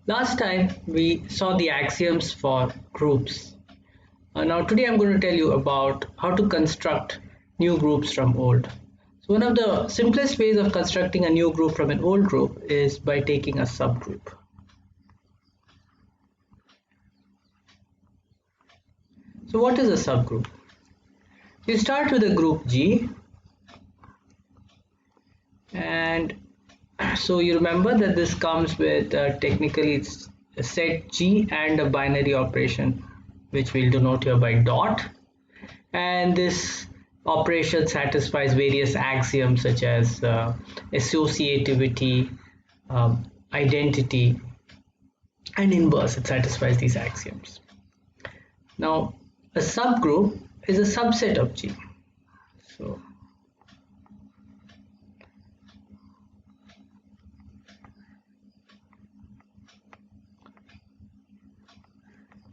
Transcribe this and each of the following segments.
Last time we saw the axioms for groups. Now today I'm going to tell you about how to construct new groups from old. So one of the simplest ways of constructing a new group from an old group is by taking a subgroup. So what is a subgroup? You start with a group G, and so you remember that this comes with technically it's a set G and a binary operation, which we'll denote here by dot, and this operation satisfies various axioms such as associativity, identity, and inverse. It satisfies these axioms. Now a subgroup is a subset of G. So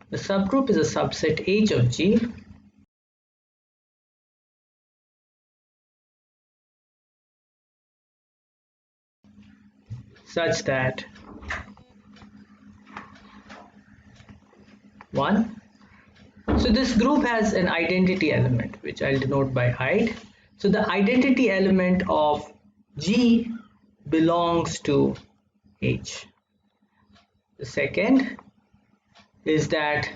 the subgroup is a subset H of G such that 1. So this group has an identity element which I'll denote by id. So the identity element of G belongs to H. The second is that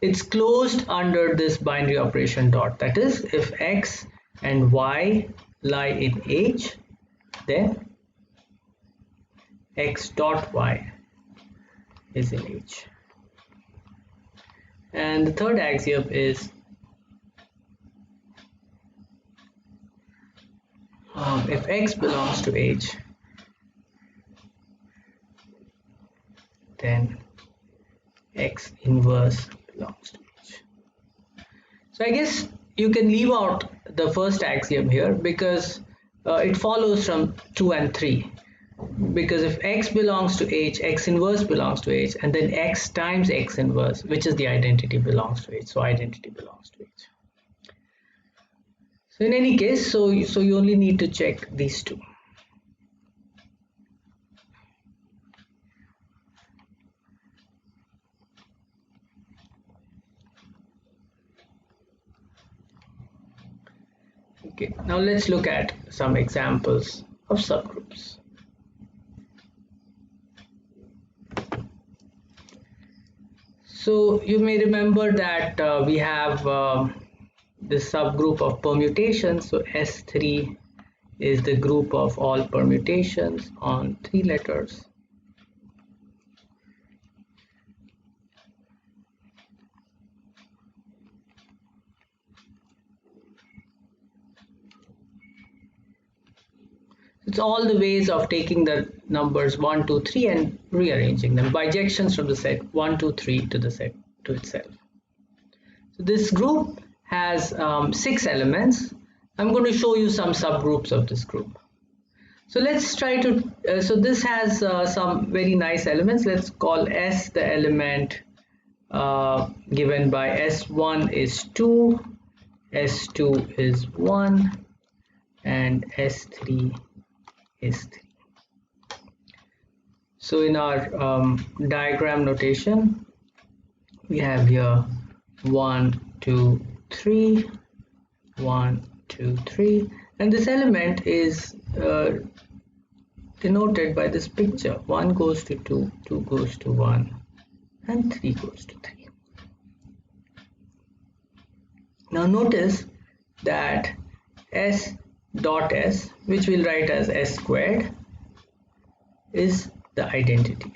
it's closed under this binary operation dot. That is, if X and Y lie in H, then X dot Y is in H. And the third axiom is if X belongs to H, then X inverse belongs to H. So I guess you can leave out the first axiom here because it follows from 2 and 3. Because if X belongs to H, X inverse belongs to H, and then X times X inverse, which is the identity, belongs to H. So identity belongs to H. So in any case, so you only need to check these two. Okay, now let's look at some examples of subgroups. So you may remember that we have this subgroup of permutations. So S3 is the group of all permutations on 3 letters. It's all the ways of taking the numbers 1, 2, 3 and rearranging them. Bijections from the set 1, 2, 3 to the set to itself. So this group has 6 elements. I'm going to show you some subgroups of this group. So let's try to, so this has some very nice elements. Let's call S the element given by S1 is 2, S2 is 1, and S3 is 3. So in our diagram notation, we have here 1, 2, 3, 1, 2, 3, and this element is denoted by this picture. 1 goes to 2, 2 goes to 1, and 3 goes to 3. Now notice that S dot S, which we'll write as S squared, is the identity.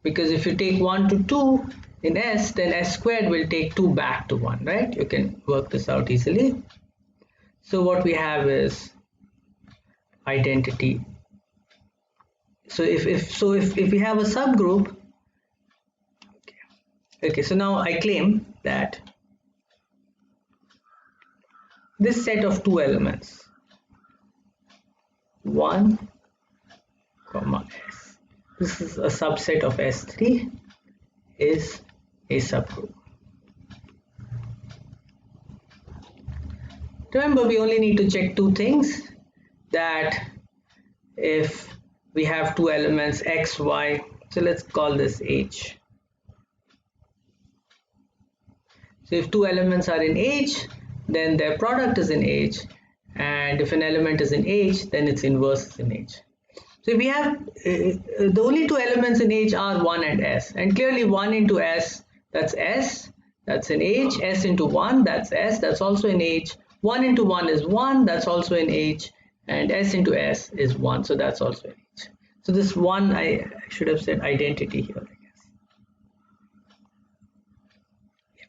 Because if you take 1 to 2 in S, then S squared will take 2 back to 1, right? You can work this out easily. So what we have is identity. So if we have a subgroup, okay, so now I claim that this set of 2 elements 1, comma S, this is a subset of S3, is a subgroup. Remember, we only need to check 2 things, that if we have 2 elements X, Y, So let's call this H. So if two elements are in H, then their product is in H, and if an element is in H, then its inverse is in H. So we have the only two elements in H are 1 and S, and clearly 1 into S, that's S, that's in H, S into 1, that's S, that's also in H, 1 into 1 is 1, that's also in H, and S into S is 1, so that's also in H. So this 1, I should have said identity here, I guess. Yeah.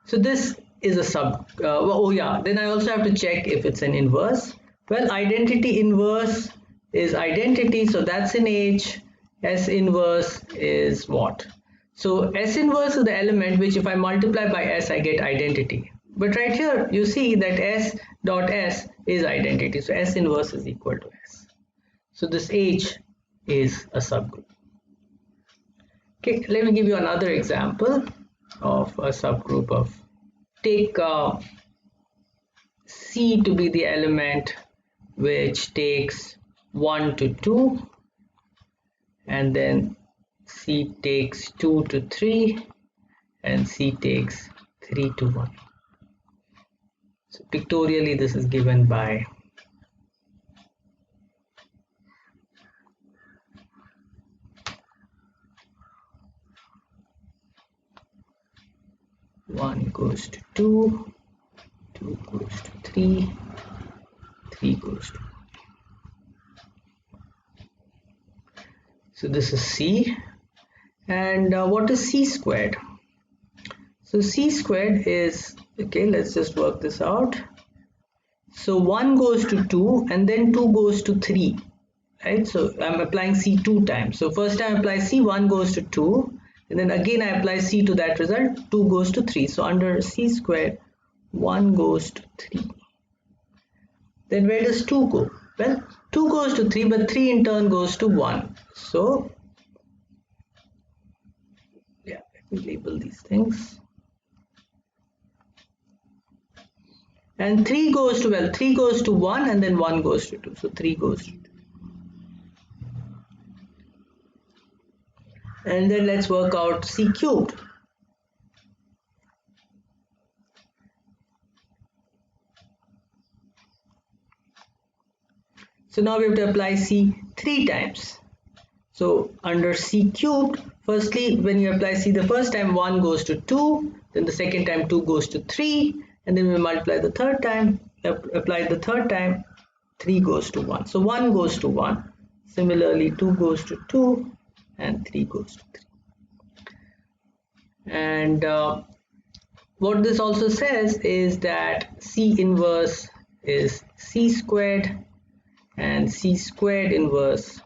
So this is a sub, oh yeah, then I also have to check if it's an inverse. Well, identity inverse is identity, so that's in H. S inverse is what? So S inverse is the element which if I multiply by S I get identity. But right here you see that S dot S is identity, so S inverse is equal to S. So this H is a subgroup. Okay, let me give you another example of a subgroup of, take C to be the element which takes 1 to 2, and then C takes 2 to 3, and C takes 3 to 1. So pictorially this is given by one goes to 2, 2 goes to 3, 3 goes to 1. So this is C, and what is C squared? So C squared is, okay, let's just work this out. So 1 goes to 2 and then 2 goes to 3, right? So I'm applying C 2 times. So first time I apply C, 1 goes to 2, and then again I apply C to that result, 2 goes to 3. So under C squared, 1 goes to 3. Then where does 2 go? Well, 2 goes to 3, but 3 in turn goes to 1. So yeah, let me label these things. And 3 goes to, well, 3 goes to 1 and then 1 goes to 2. So 3 goes to 2. And then let's work out C cubed. So now we have to apply C 3 times. So under C cubed, firstly when you apply C the first time, 1 goes to 2, then the second time 2 goes to 3, and then we multiply the third time, apply the third time, 3 goes to 1. So 1 goes to 1. Similarly 2 goes to 2 and 3 goes to 3. And what this also says is that C inverse is C squared and C squared inverse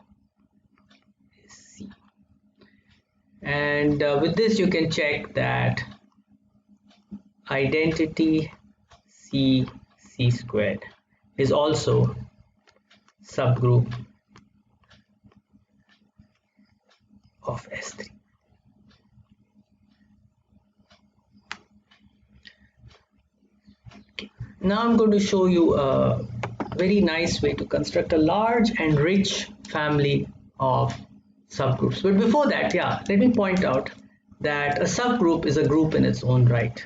is C. And with this you can check that identity C squared is also subgroup of S3. Okay. Now I'm going to show you a very nice way to construct a large and rich family of subgroups. But before that, yeah, let me point out that a subgroup is a group in its own right.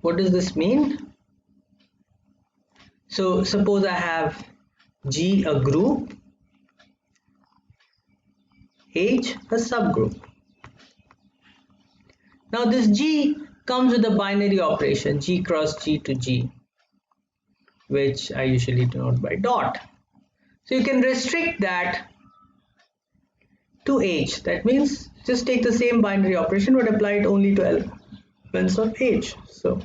What does this mean? So suppose I have G a group, H a subgroup. Now this G comes with a binary operation, G cross G to G, which I usually denote by dot. So you can restrict that to H. That means just take the same binary operation but apply it only to elements of H. So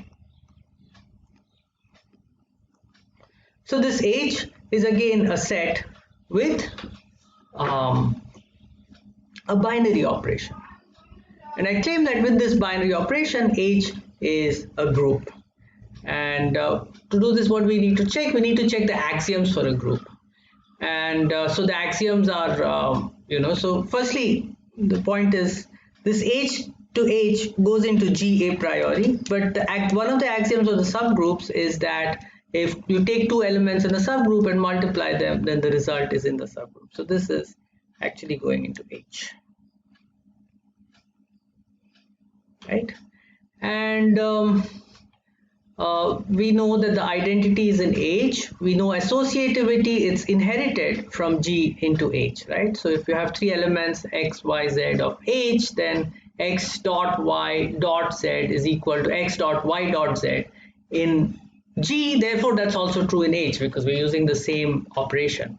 this H is again a set with a binary operation, and I claim that with this binary operation H is a group. And to do this, what we need to check? We need to check the axioms for a group. And so the axioms are, so firstly, the point is this H to H goes into G a priori, but one of the axioms of the subgroups is that if you take two elements in a subgroup and multiply them, then the result is in the subgroup. So this is actually going into H, right? And we know that the identity is in H. We know associativity, it's inherited from G into H, right? So if you have three elements X, Y, Z of H, then X dot Y dot Z is equal to X dot Y dot Z in G. Therefore, that's also true in H because we're using the same operation.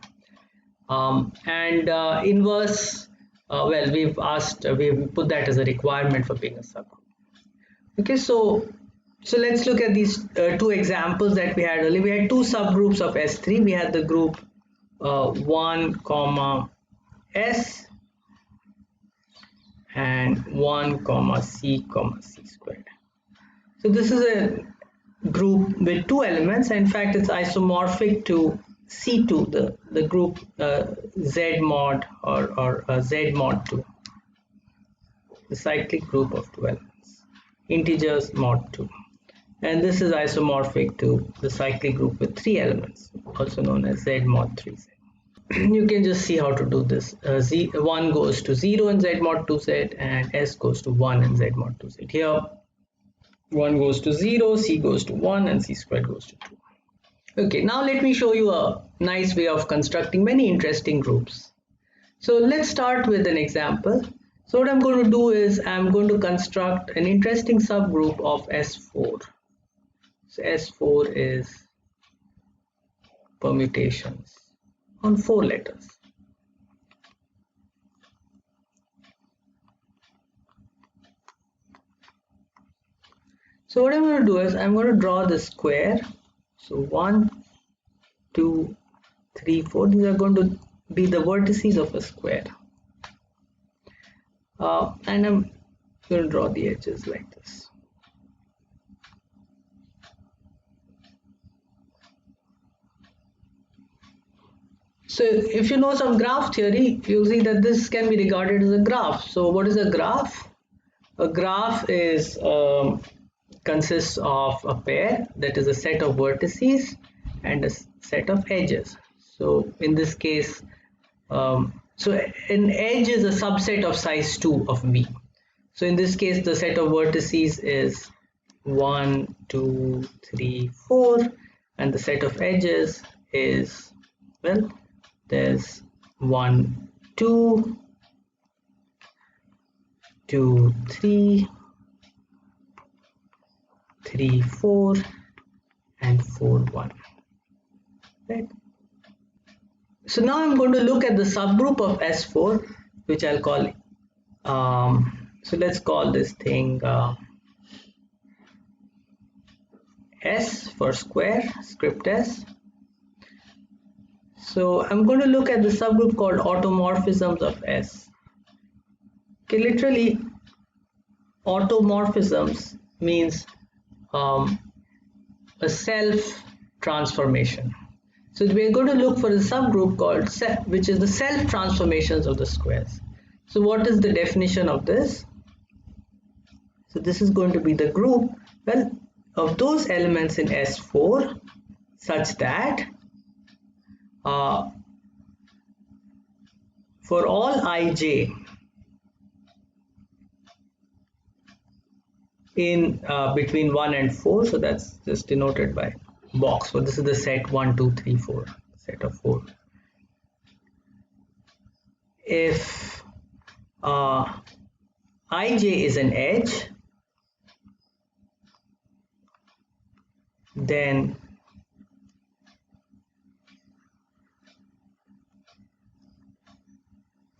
Inverse, well, we've put that as a requirement for being a subgroup. Okay, so let's look at these two examples that we had earlier. We had two subgroups of S3. We had the group 1 comma S and 1 comma C squared. So this is a group with two elements. In fact, it's isomorphic to C2, the group Z mod or Z mod 2, the cyclic group of two elements, integers mod 2. And this is isomorphic to the cyclic group with three elements, also known as Z mod 3Z. You can just see how to do this. 1 goes to 0 in Z mod 2Z and S goes to 1 in Z mod 2Z. Here, 1 goes to 0, C goes to 1, and C squared goes to 2. Okay, now let me show you a nice way of constructing many interesting groups. So let's start with an example. So what I'm going to do is I'm going to construct an interesting subgroup of S4. So S4 is permutations on 4 letters. So what I'm going to do is I'm going to draw the square. So 1, 2, 3, 4. These are going to be the vertices of a square. And I'm going to draw the edges like this. So if you know some graph theory, you'll see that this can be regarded as a graph. So what is a graph? A graph is consists of a pair, that is a set of vertices and a set of edges. So in this case, so an edge is a subset of size 2 of V. So in this case, the set of vertices is 1, 2, 3, 4, and the set of edges is, well, there's 1, 2, 2, 3, 3, 4, and 4, 1. Right? So now I'm going to look at the subgroup of S4, which I'll call, so let's call this thing S for square, script S. So I'm going to look at the subgroup called automorphisms of S. Okay, literally, automorphisms means a self transformation. So we're going to look for a subgroup called which is the self transformations of the squares. So what is the definition of this? So this is going to be the group, well, of those elements in S4 such that for all ij in between 1 and 4, so that's just denoted by box. So this is the set 1, 2, 3, 4, set of 4. If ij is an edge, then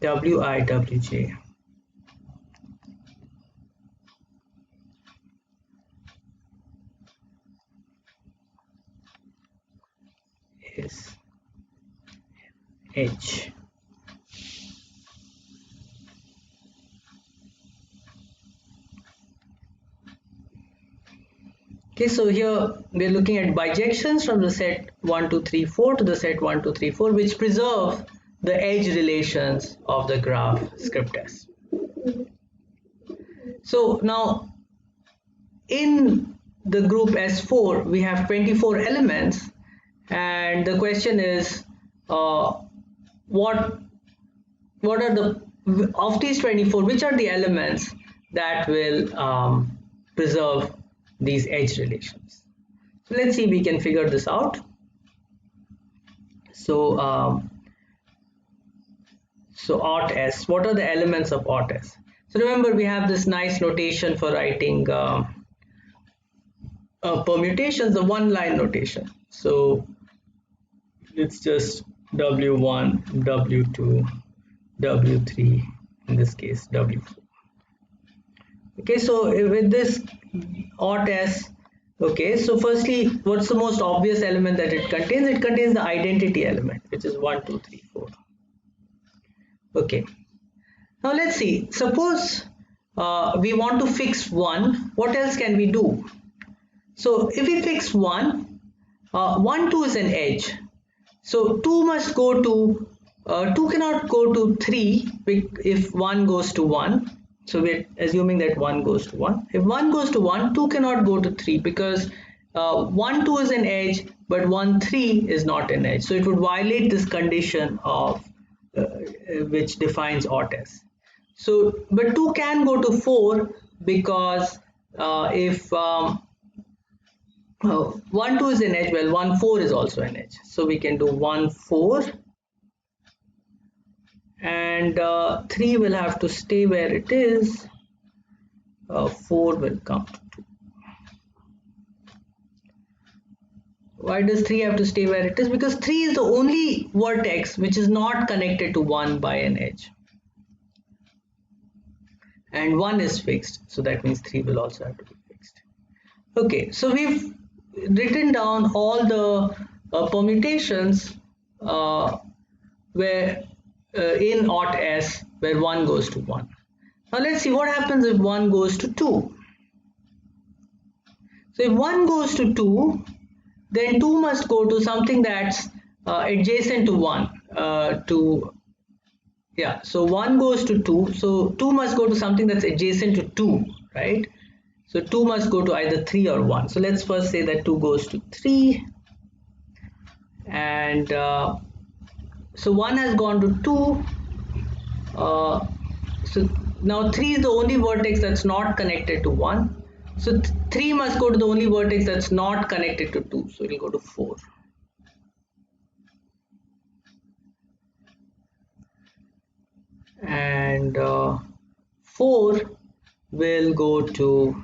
wi, wj is edge. Okay, so here we're looking at bijections from the set 1, 2, 3, 4 to the set 1, 2, 3, 4, which preserve the edge relations of the graph script S. So now in the group S4 we have 24 elements, and the question is what are the of these 24, which are the elements that will preserve these edge relations. So let's see if we can figure this out. So so aught S, what are the elements of aught S? So remember, we have this nice notation for writing permutations, the one line notation. So it's just W1, W2, W3, in this case W4. Okay, so with this aught S, okay, so firstly, what's the most obvious element that it contains? It contains the identity element, which is 1, 2, 3, 4. Okay, now let's see, suppose we want to fix 1, what else can we do? So if we fix 1, 1, 2 is an edge, so 2 must go to 2 cannot go to 3 if 1 goes to 1. So we're assuming that 1 goes to 1. If 1 goes to 1, 2 cannot go to 3 because 1, 2 is an edge, but 1, 3 is not an edge. So it would violate this condition of which defines aught S. So, but 2 can go to 4 because if 1, 2 is an edge, well, 1, 4 is also an edge. So we can do 1, 4. And 3 will have to stay where it is, 4 will come to 2. Why does 3 have to stay where it is? Because 3 is the only vertex which is not connected to 1 by an edge. And 1 is fixed, so that means 3 will also have to be fixed. Okay, so we've written down all the permutations where in aught S where 1 goes to 1. Now let's see what happens if 1 goes to 2. So if 1 goes to 2, then 2 must go to something that's adjacent to 1. So 1 goes to 2, so 2 must go to something that's adjacent to 2, right? So 2 must go to either 3 or 1. So let's first say that 2 goes to 3, and so 1 has gone to 2. So now 3 is the only vertex that's not connected to 1. So 3 must go to the only vertex that's not connected to 2. So it will go to 4. And 4 will go to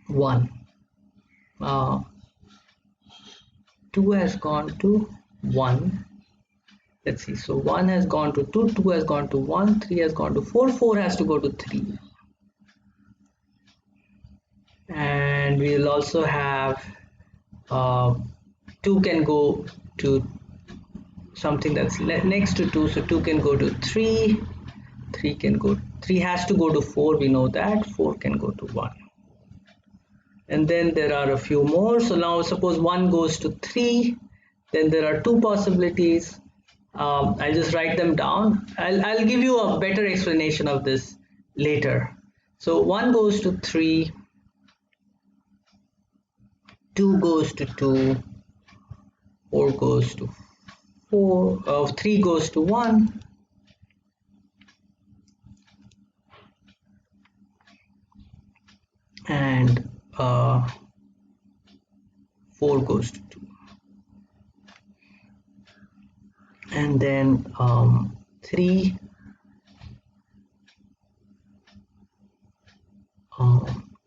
1. 2 has gone to 1. Let's see, so 1 has gone to 2, 2 has gone to 1, 3 has gone to 4, 4 has to go to 3. And we will also have 2 can go to something that's next to 2, so 2 can go to 3, 3 has to go to 4, we know that, 4 can go to 1. And then there are a few more. So now suppose 1 goes to 3, then there are 2 possibilities. I'll just write them down. I'll give you a better explanation of this later. So 1 goes to 3, 2 goes to 2, 4 goes to 4, 3 goes to 1, and 4 goes to 2. And then 3,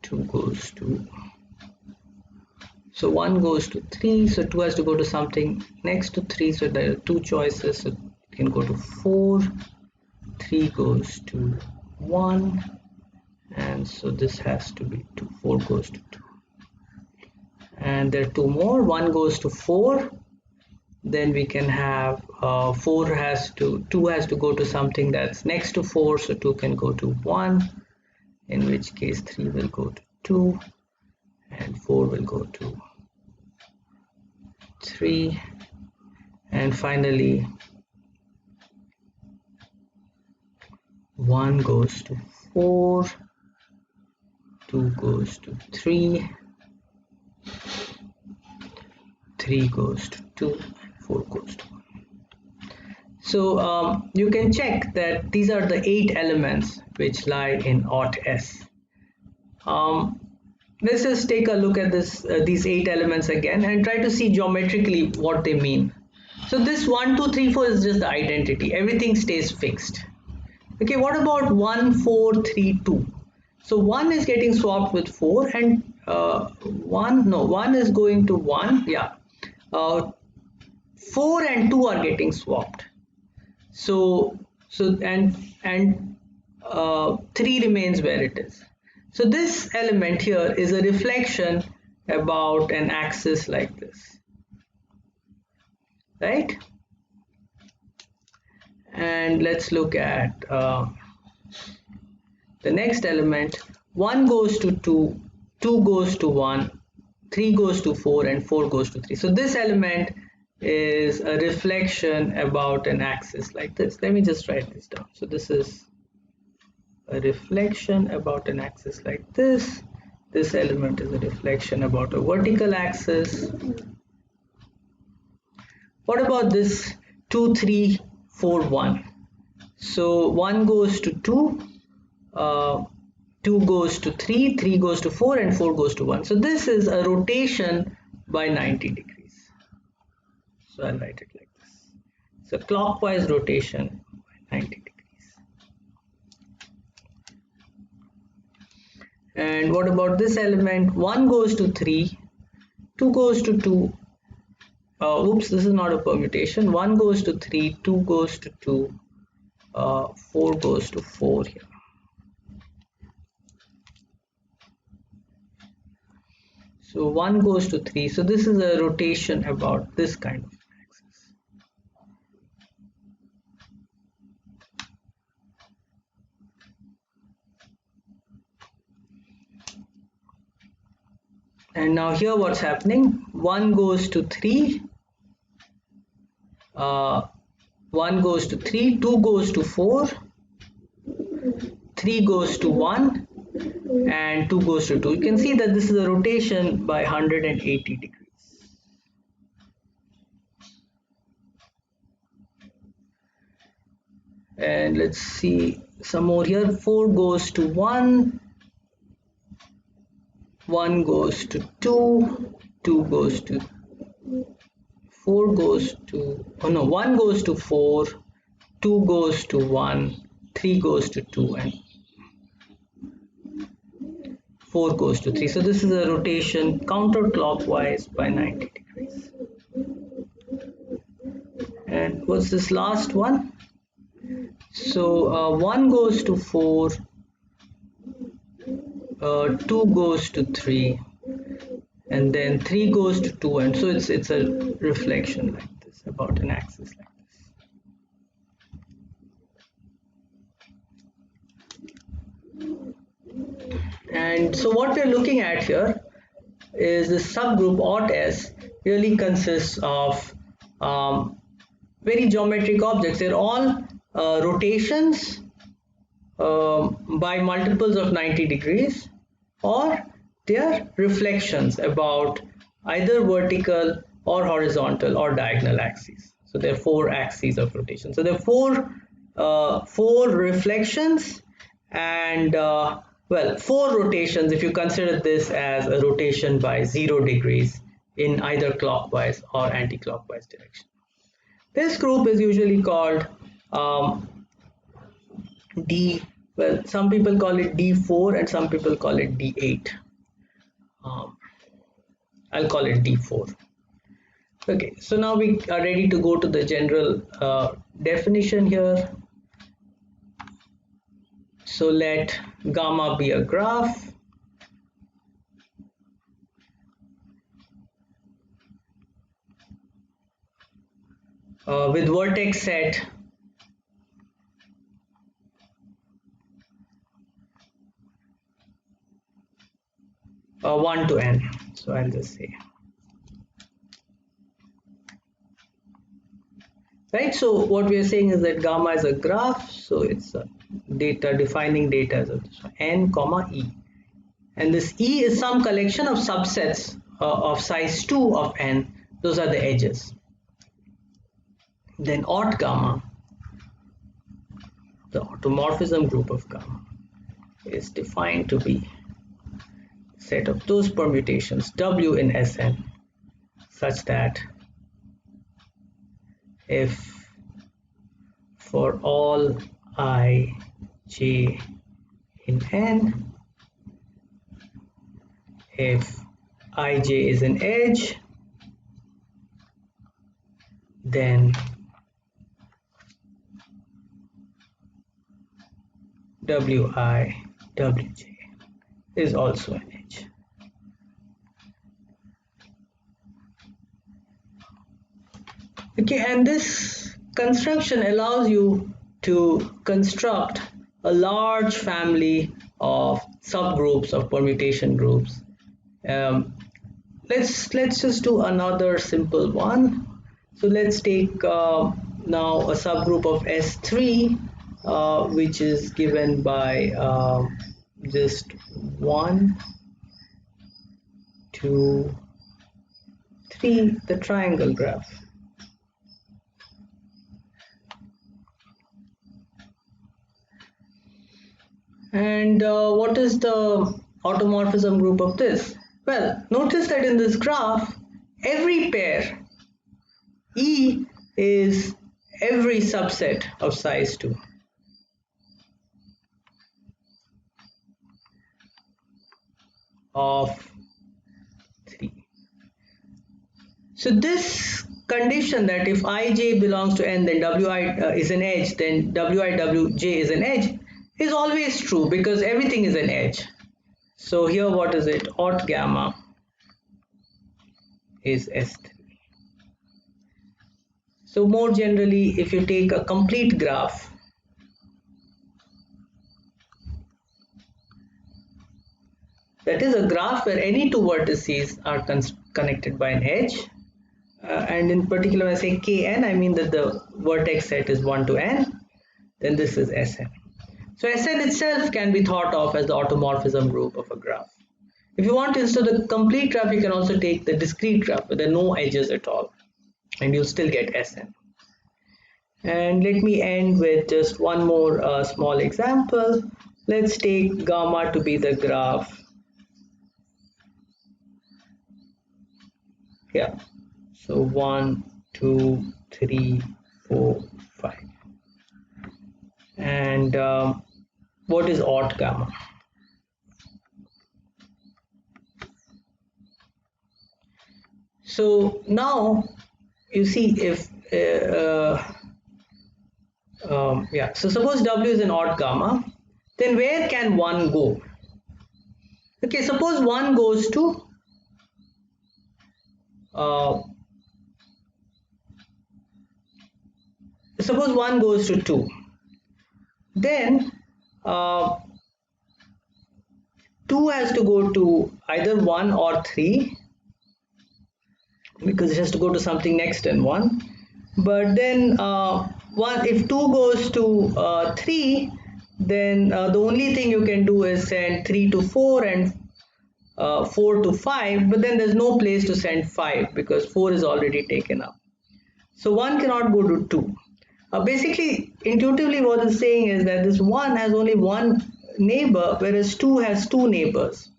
2 goes to, so 1 goes to 3, so 2 has to go to something next to 3, so there are 2 choices, so it can go to 4, 3 goes to 1, and so this has to be 2, 4 goes to 2. And there are 2 more, 1 goes to 4, then we can have 2 has to go to something that's next to 4, so 2 can go to 1, in which case 3 will go to 2, and 4 will go to 3, and finally 1 goes to 4, 2 goes to 3, 3 goes to 2, and 4 goes to 1. So you can check that these are the 8 elements which lie in OT S. Let's just take a look at these 8 elements again and try to see geometrically what they mean. So this 1, 2, 3, 4 is just the identity. Everything stays fixed. Okay, what about 1, 4, 3, 2? So 1 is getting swapped with 4, and 1 is going to 1. Yeah, 4 and 2 are getting swapped. So 3 remains where it is. So this element here is a reflection about an axis like this, right? And let's look at the next element. 1 goes to 2, 2 goes to 1, 3 goes to 4, and 4 goes to 3. So this element is a reflection about an axis like this. Let me just write this down. So this is a reflection about an axis like this. This element is a reflection about a vertical axis. What about this 2, 3, 4, 1? So 1 goes to 2, 2 goes to 3, 3 goes to 4, and 4 goes to 1. So this is a rotation by 90 degrees. So I'll write it like this. So clockwise rotation by 90 degrees. And what about this element? 1 goes to 3, 2 goes to 2. Oops, this is not a permutation. 1 goes to 3, 2 goes to 2, 4 goes to 4 here. So 1 goes to 3. So this is a rotation about this kind of axis. And now here what's happening? 1 goes to 3, 1 goes to 3, 2 goes to 4, 3 goes to 1, and 2 goes to 2. You can see that this is a rotation by 180 degrees. And let's see some more here. 4 goes to 1, 1 goes to 2, 2 goes to 4 goes to, oh no, 1 goes to 4, 2 goes to 1, 3 goes to 2, and 4 goes to 3. So this is a rotation counterclockwise by 90 degrees. And what's this last one? So 1 goes to 4, 2 goes to 3, and then 3 goes to 2, and so it's a reflection like this about an axis like this. And so what we're looking at here is the subgroup OT S really consists of very geometric objects. They're all rotations by multiples of 90 degrees, or they are reflections about either vertical or horizontal or diagonal axes. So there are 4 axes of rotation. So there are 4 reflections and well, 4 rotations if you consider this as a rotation by 0 degrees in either clockwise or anti-clockwise direction. This group is usually called well, some people call it D4 and some people call it D8. I'll call it D4. Okay, so now we are ready to go to the general definition here. So let gamma be a graph with vertex set 1 to n. So I'll just say, right? So what we are saying is that gamma is a graph, so it's a data defining data as n comma e, and this e is some collection of subsets of size 2 of n. Those are the edges. Then aught gamma, the automorphism group of gamma, is defined to be a set of those permutations w in Sn such that if for all I j in n, if ij is an edge, then wi wj is also an edge. Okay, and this construction allows you to construct a large family of subgroups of permutation groups. Let's just do another simple one. So let's take now a subgroup of S3, which is given by just 1, 2, 3, the triangle graph. And what is the automorphism group of this? Well, notice that in this graph, every pair E is every subset of size 2. Of 3. So this condition that if ij belongs to n, then wi is an edge, then wiwj is an edge, is always true because everything is an edge. So here what is it? Aught gamma is S3. So more generally, if you take a complete graph, that is a graph where any two vertices are connected by an edge, and in particular when I say Kn, I mean that the vertex set is 1 to n, then this is Sn. So Sn itself can be thought of as the automorphism group of a graph. If you want, instead of the complete graph, you can also take the discrete graph where there are no edges at all, and you'll still get Sn. And let me end with just one more small example. Let's take gamma to be the graph. Yeah, so 1, 2, 3, 4, 5. And what is aught gamma? So now you see if yeah, so suppose W is an aught gamma, then where can one go? Okay, suppose one goes to suppose one goes to 2, then 2 has to go to either 1 or 3 because it has to go to something next than 1. But then if 2 goes to 3, then the only thing you can do is send 3 to 4 and 4 to 5, but then there's no place to send 5 because 4 is already taken up. So 1 cannot go to 2. Basically, intuitively what it's saying is that this 1 has only one neighbor, whereas 2 has two neighbors.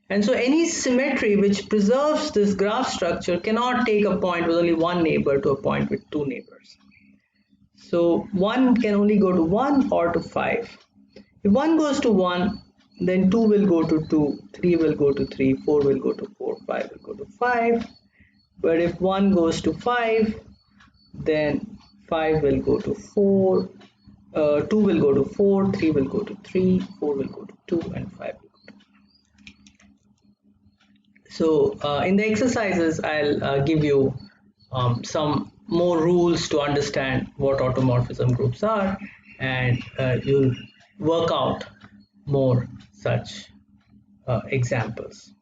And so any symmetry which preserves this graph structure cannot take a point with only one neighbor to a point with two neighbors. So 1 can only go to 1 or to 5. If 1 goes to 1, then 2 will go to 2, 3 will go to 3, 4 will go to 4, 5 will go to 5. But if 1 goes to 5, then 5 will go to 4, 2 will go to 4, 3 will go to 3, 4 will go to 2, and 5 will go to 2. So in the exercises, I'll give you some more rules to understand what automorphism groups are, and you'll work out more such examples.